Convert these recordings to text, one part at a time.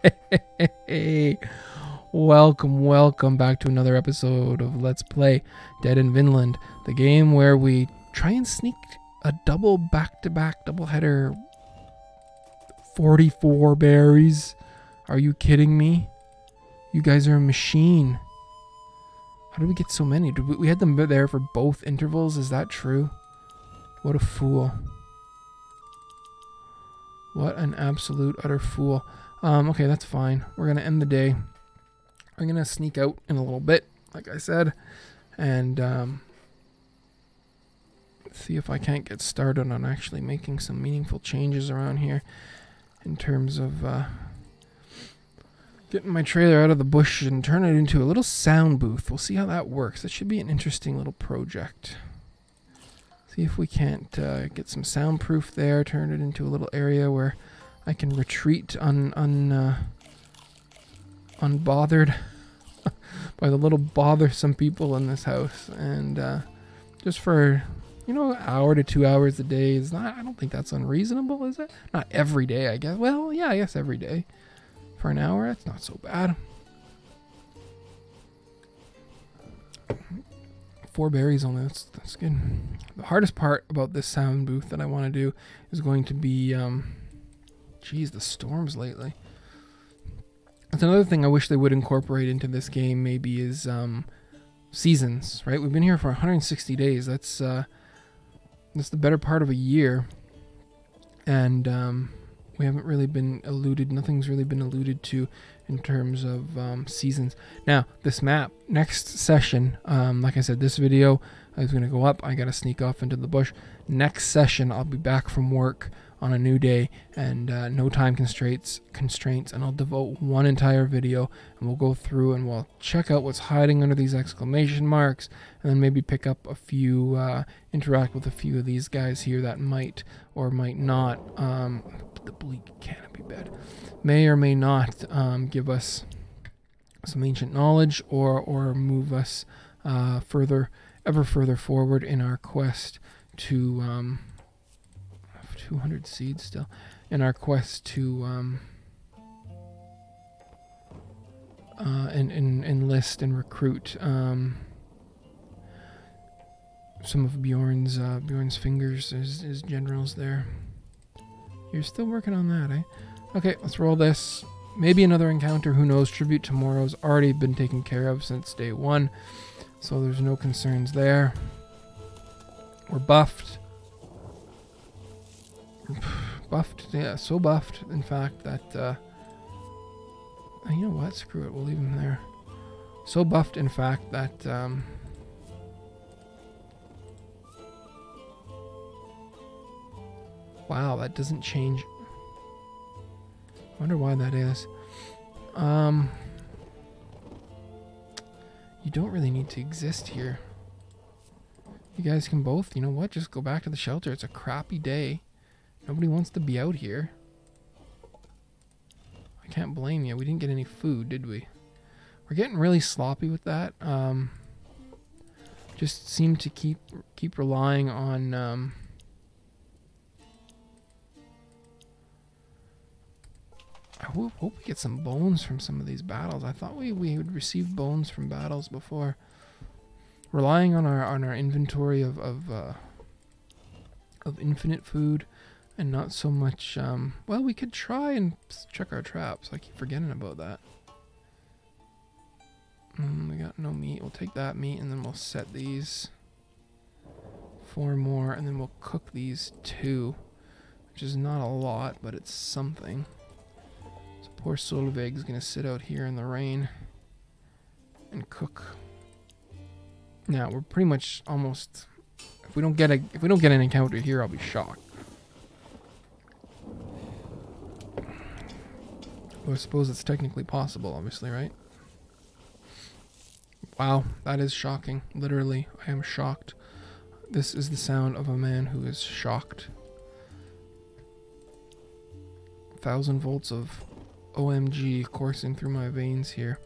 Hey, welcome back to another episode of Let's Play Dead in Vinland, the game where we try and sneak a double back-to-back double header. 44 berries. Are you kidding me? You guys are a machine. How did we get so many? Did we had them there for both intervals? Is that true? What a fool. What an absolute utter fool. Okay, that's fine. We're going to end the day. I'm going to sneak out in a little bit, like I said, and see if I can't get started on actually making some meaningful changes around here in terms of getting my trailer out of the bush and turn it into a little sound booth. We'll see how that works. That should be an interesting little project. See if we can't get some soundproof there, turn it into a little area where I can retreat unbothered by the little bothersome people in this house. And just for, you know, an hour to 2 hours a day is not, I don't think that's unreasonable, is it? Not every day, I guess. Well, yeah, I guess every day. For an hour, that's not so bad. 4 berries only, that's good. The hardest part about this sound booth that I want to do is going to be, geez, the storms lately. That's another thing I wish they would incorporate into this game maybe is seasons, right? We've been here for 160 days. That's the better part of a year. And we haven't really been nothing's really been alluded to in terms of seasons. Now, this map, next session, like I said, this video is going to go up. I got to sneak off into the bush. Next session, I'll be back from work on a new day and no time constraints, and I'll devote one entire video and we'll go through and we'll check out what's hiding under these exclamation marks and then maybe pick up a few, interact with a few of these guys here that might or might not, the bleak canopy bed, may or may not give us some ancient knowledge or move us ever further forward in our quest to 200 seeds still in our quest to enlist and recruit some of Bjorn's fingers as generals there. You're still working on that, eh? Okay, let's roll this. Maybe another encounter, who knows? Tribute tomorrow's already been taken care of since day 1, so there's no concerns there. We're buffed. Yeah, so buffed, in fact, that, you know what? Screw it, we'll leave him there. So buffed, in fact, that, wow, that doesn't change. I wonder why that is. You don't really need to exist here. You guys can both, you know what, just go back to the shelter. It's a crappy day. Nobody wants to be out here. I can't blame you. We didn't get any food, did we? We're getting really sloppy with that. Just seem to keep relying on I hope we get some bones from some of these battles. I thought we would receive bones from battles before. Relying on our inventory of infinite food and not so much. Well, we could try and check our traps. I keep forgetting about that. We got no meat. We'll take that meat and then we'll set these 4 more and then we'll cook these 2, which is not a lot, but it's something. So poor Solveig's gonna sit out here in the rain and cook. Now we're pretty much almost. If we don't get an encounter here, I'll be shocked. Well, I suppose it's technically possible, obviously, right? Wow, that is shocking. Literally, I am shocked. This is the sound of a man who is shocked. 1,000 volts of OMG coursing through my veins here.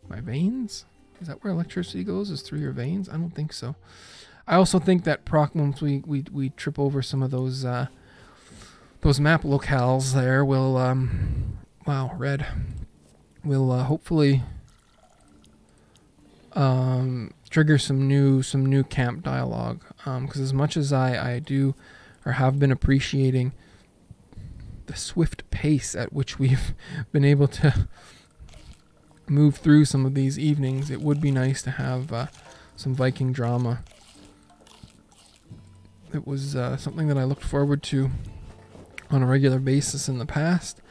My veins? Is that where electricity goes? Is through your veins? I don't think so. I also think that once we trip over some of those map locales there, will Wow, red. We'll hopefully trigger some new camp dialogue. Because as much as I do or have been appreciating the swift pace at which we've been able to move through some of these evenings, it would be nice to have some Viking drama. It was something that I looked forward to on a regular basis in the past,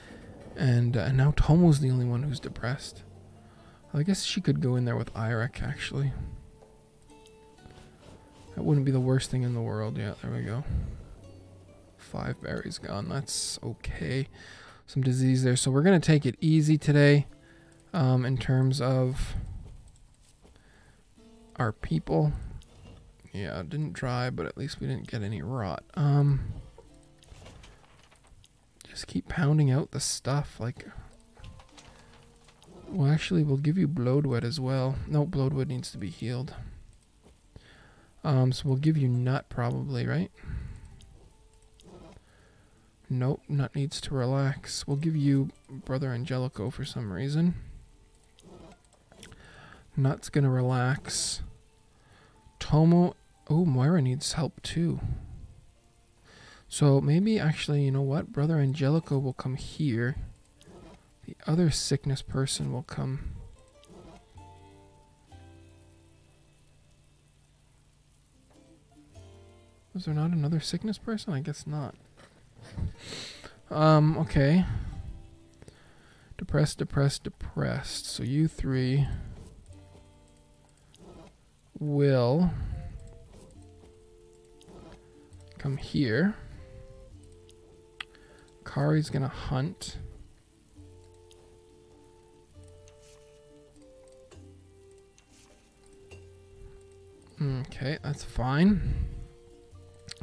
and now Tomo's the only one who's depressed. Well, I guess she could go in there with Eirik, actually. That wouldn't be the worst thing in the world. Yeah, there we go. 5 berries gone. That's okay. Some disease there. So we're going to take it easy today in terms of our people. Yeah, it didn't dry, but at least we didn't get any rot. Just keep pounding out the stuff. Like, well, actually, we'll give you bloodwood as well. No, bloodwood needs to be healed. So we'll give you nut probably, right? Nope, nut needs to relax. We'll give you Brother Angelico for some reason. Nut's gonna relax. Tomo, oh, Moira needs help too. So maybe actually, you know what? Brother Angelico will come here. The other sickness person will come. Was there not another sickness person? I guess not. Okay. Depressed, depressed, depressed. So you three will come here. Kari's gonna hunt. Okay, that's fine.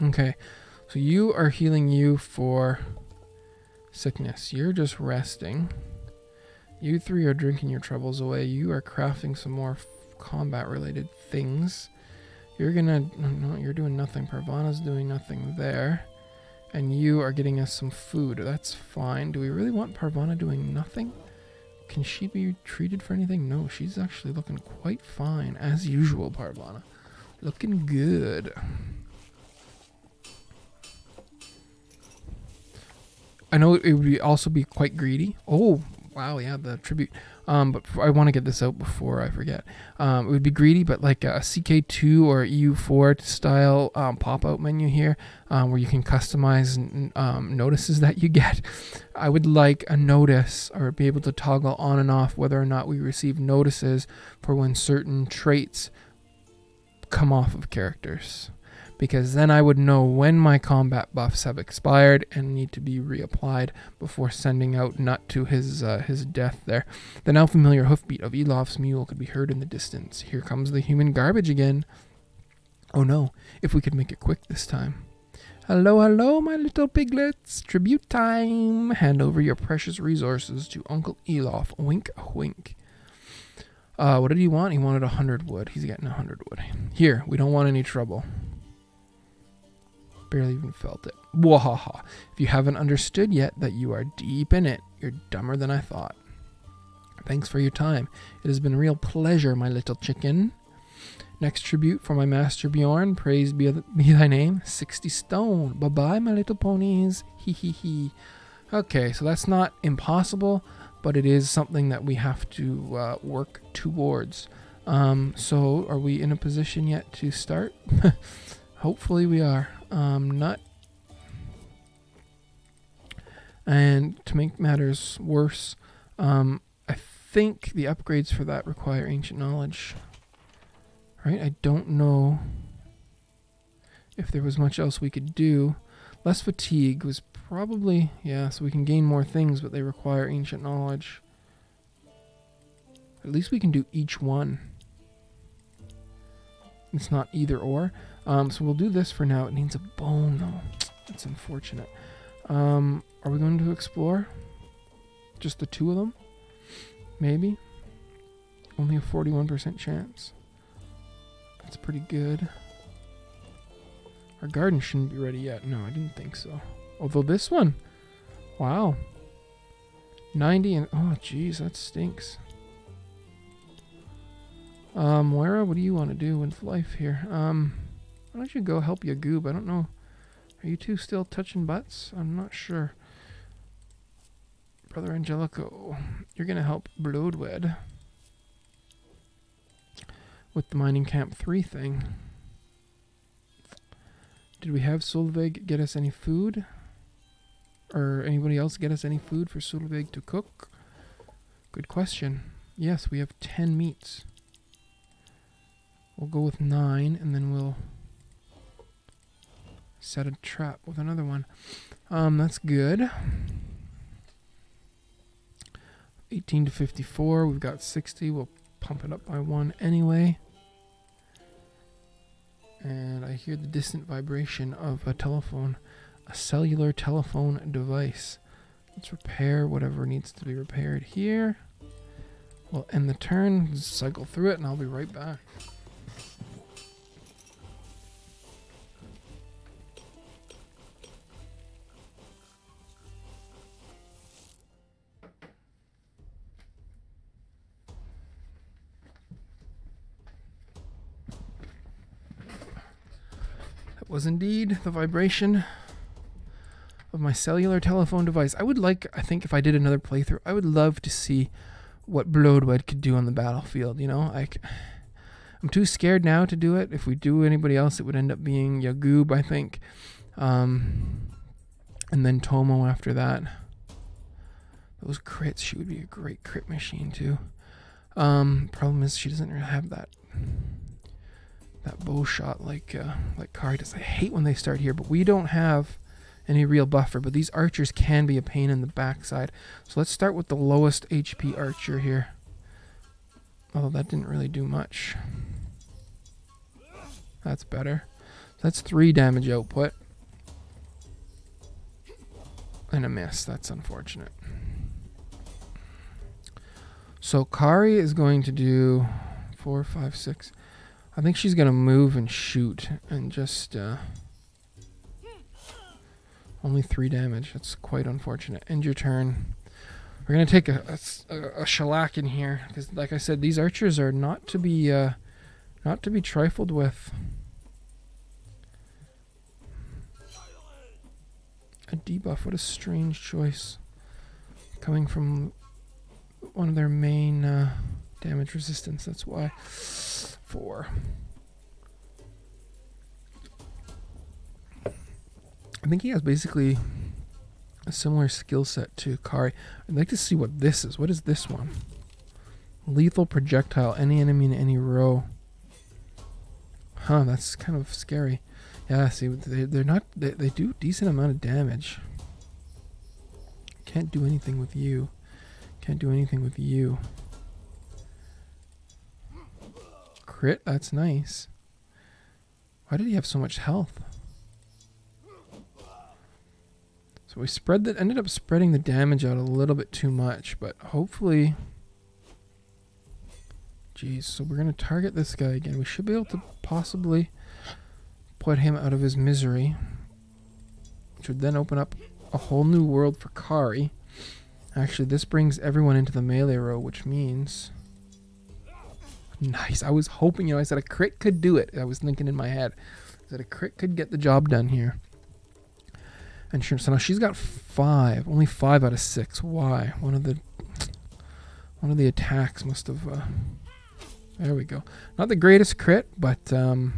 Okay, so you are healing you for sickness. You're just resting. You three are drinking your troubles away. You are crafting some more combat-related things. You're gonna... No, you're doing nothing. Parvana's doing nothing there. And you are getting us some food. That's fine. Do we really want Parvana doing nothing? Can she be treated for anything? No, she's actually looking quite fine. As usual, Parvana. Looking good. I know it would also be quite greedy. Oh, wow, yeah, the tribute. But I want to get this out before I forget. It would be greedy, but like a CK2 or EU4 style pop-out menu here, where you can customize notices that you get. I would like a notice, or be able to toggle on and off whether or not we receive notices for when certain traits come off of characters. Because then I would know when my combat buffs have expired and need to be reapplied before sending out Nut to his death there. The now familiar hoofbeat of Elof's mule could be heard in the distance. Here comes the human garbage again. Oh no, if we could make it quick this time. Hello, hello, my little piglets. Tribute time. Hand over your precious resources to Uncle Elof. Wink, wink. What did he want? He wanted 100 wood. He's getting 100 wood. Here, we don't want any trouble. Barely even felt it. Wahaha. If you haven't understood yet that you are deep in it, you're dumber than I thought. Thanks for your time. It has been a real pleasure, my little chicken. Next tribute for my master Bjorn. Praise be thy name. 60 stone. Bye-bye, my little ponies. Hee hee hee. Okay, so that's not impossible, but it is something that we have to work towards. So are we in a position yet to start? Hopefully we are. Nut. And to make matters worse, I think the upgrades for that require ancient knowledge. Right? I don't know if there was much else we could do. Less fatigue was probably, yeah, so we can gain more things, but they require ancient knowledge. At least we can do each one. It's not either or. So we'll do this for now. It needs a bone, though. That's unfortunate. Are we going to explore? Just the two of them? Maybe? Only a 41% chance. That's pretty good. Our garden shouldn't be ready yet. No, I didn't think so. Although this one, wow. 90 and oh jeez, that stinks. Moira, what do you want to do with life here? Why don't you go help your goob? I don't know. Are you two still touching butts? I'm not sure. Brother Angelico, you're gonna help Bloodwed with the mining camp 3 thing. Did we have Solveig get us any food? Or anybody else get us any food for Solveig to cook? Good question. Yes, we have 10 meats. We'll go with 9 and then we'll set a trap with another one. That's good. 18 to 54. We've got 60. We'll pump it up by 1 anyway. And I hear the distant vibration of a telephone. A cellular telephone device. Let's repair whatever needs to be repaired here. We'll end the turn, cycle through it, and I'll be right back. That was indeed the vibration of my cellular telephone device. I think if I did another playthrough, I would love to see what Bloodwed could do on the battlefield, you know? I'm too scared now to do it. If we do anybody else, it would end up being Yagoob, I think. And then Tomo after that. Those crits, she would be a great crit machine too. Problem is she doesn't really have that bow shot like Kari does. I hate when they start here, but we don't have any real buffer, but these archers can be a pain in the backside. So let's start with the lowest HP archer here. Although that didn't really do much. That's better. That's 3 damage output. And a miss. That's unfortunate. So Kari is going to do 4, 5, 6. I think she's going to move and shoot and just... only 3 damage. That's quite unfortunate. End your turn. We're going to take a shellac in here. Because like I said, these archers are not to be trifled with. A debuff. What a strange choice. Coming from one of their main damage resistance. That's why. 4. I think he has basically a similar skill set to Kari. I'd like to see what this is. What is this one? Lethal projectile. Any enemy in any row. Huh, that's kind of scary. Yeah, see, they're not... They do a decent amount of damage. Can't do anything with you. Can't do anything with you. Crit? That's nice. Why did he have so much health? So we ended up spreading the damage out a little bit too much, but hopefully... Jeez, so we're going to target this guy again. We should be able to possibly put him out of his misery, which would then open up a whole new world for Kari. Actually, this brings everyone into the melee row, which means... Nice. I was hoping, I said a crit could do it. I was thinking in my head that a crit could get the job done here. And sure, so now she's got 5. Only 5 out of 6. Why? One of the attacks must have... there we go. Not the greatest crit, but not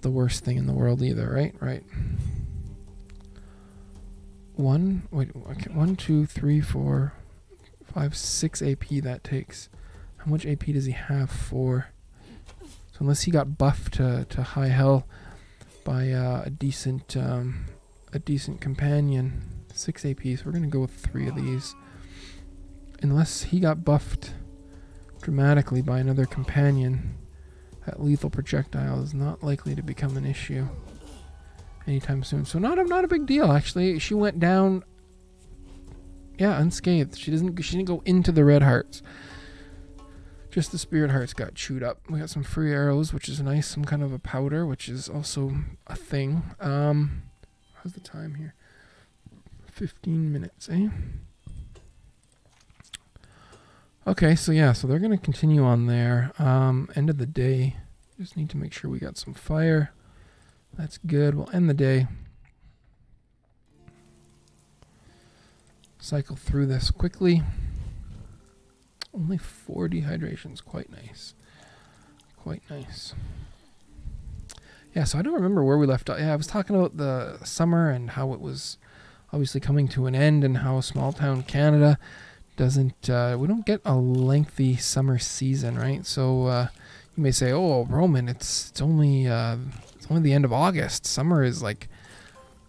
the worst thing in the world either, right? Right. 1, 2, 3, 4, 5, 6 AP that takes. How much AP does he have for? So unless he got buffed to high hell by a decent companion, 6 AP. So we're gonna go with 3 of these. Unless he got buffed dramatically by another companion, that lethal projectile is not likely to become an issue anytime soon. So not a big deal actually. She went down, yeah, unscathed. She didn't go into the red hearts. Just the spirit hearts got chewed up. We got some free arrows, which is nice. Some kind of a powder, which is also a thing. How's the time here? 15 minutes, eh? Okay, so yeah, so they're going to continue on there. End of the day. Just need to make sure we got some fire. That's good. We'll end the day. Cycle through this quickly. Only 4 dehydrations. Quite nice. Quite nice. Yeah, so I don't remember where we left off. Yeah, I was talking about the summer and how it was obviously coming to an end, and how small town Canada doesn't, we don't get a lengthy summer season, right? So you may say, oh, Roman, it's only the end of August. Summer is like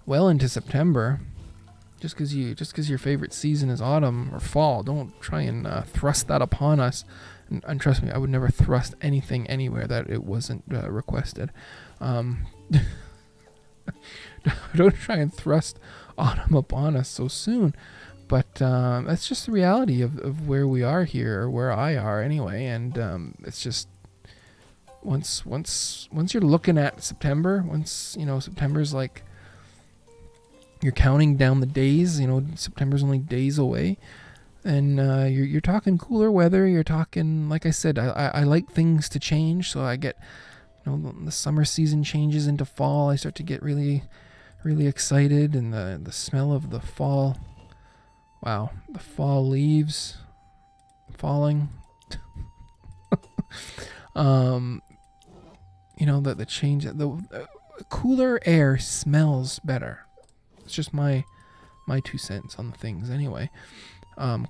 well into September. Just because your favorite season is autumn or fall, don't try and thrust that upon us. And trust me, I would never thrust anything anywhere that it wasn't requested. Don't try and thrust autumn upon us so soon. But that's just the reality of where we are here, or where I are anyway. And it's just once you're looking at September, once September's like, you're counting down the days. September's only days away, and you're talking cooler weather. You're talking, like I said, I like things to change, so I get, the summer season changes into fall. I start to get really, really excited, and the smell of the fall. Wow, the fall leaves falling. The change, the cooler air smells better. It's just my 2 cents on the things anyway.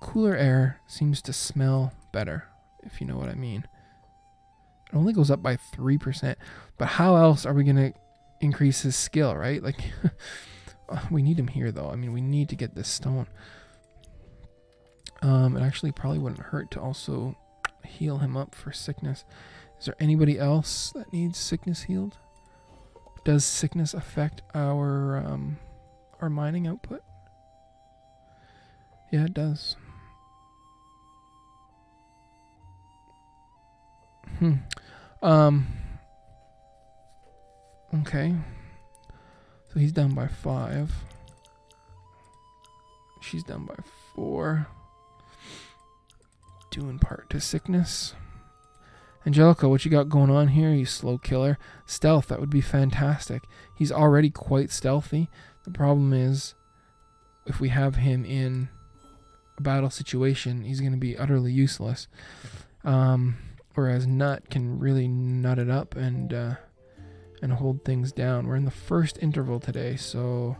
Cooler air seems to smell better, if you know what I mean. It only goes up by 3%, but how else are we going to increase his skill, right? Like, we need him here, though. I mean, we need to get this stone. It actually probably wouldn't hurt to also heal him up for sickness. Is there anybody else that needs sickness healed? Does sickness affect our mining output? Yeah, it does. Okay. So he's down by 5. She's down by 4. Due in part to sickness. Angelica, what you got going on here, you slow killer? Stealth, that would be fantastic. He's already quite stealthy. The problem is, if we have him in a battle situation, he's going to be utterly useless. Whereas Nut can really nut it up and hold things down. We're in the first interval today, so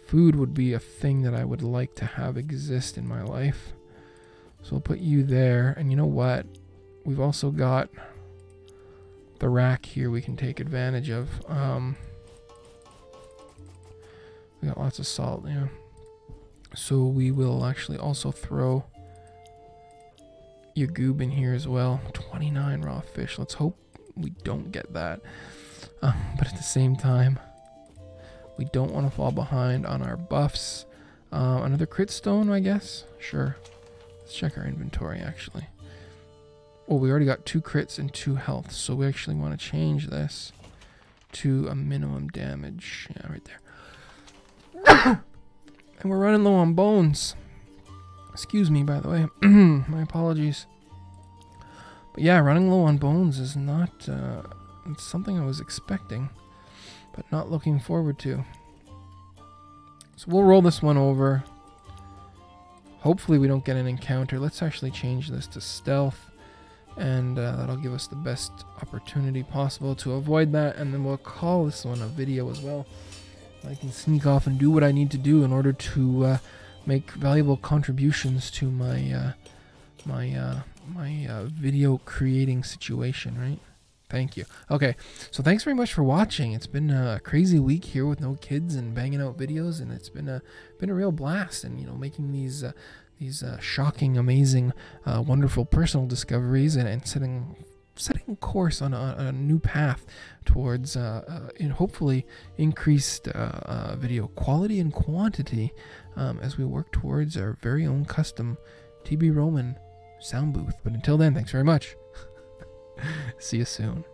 food would be a thing that I would like to have exist in my life. So I'll put you there. And you know what? We've also got the rack here we can take advantage of. We got lots of salt, yeah. So we will actually also throw your goob in here as well. 29 raw fish. Let's hope we don't get that. But at the same time, we don't want to fall behind on our buffs. Another crit stone, I guess? Sure. Let's check our inventory, actually. Oh, we already got 2 crits and 2 health, so we actually want to change this to a minimum damage. Yeah, right there. And we're running low on bones. Excuse me, by the way. My apologies. But yeah, running low on bones is not it's something I was expecting, but not looking forward to. So we'll roll this one over. Hopefully we don't get an encounter. Let's actually change this to stealth. And that'll give us the best opportunity possible to avoid that. And then we'll call this one a video as well. I can sneak off and do what I need to do in order to make valuable contributions to my video creating situation, right? Thank you. Okay, so thanks very much for watching. It's been a crazy week here with no kids and banging out videos, and it's been a real blast. And making these shocking, amazing, wonderful personal discoveries and setting course on a new path towards hopefully increased video quality and quantity as we work towards our very own custom TB Roman sound booth. But until then, thanks very much. See you soon.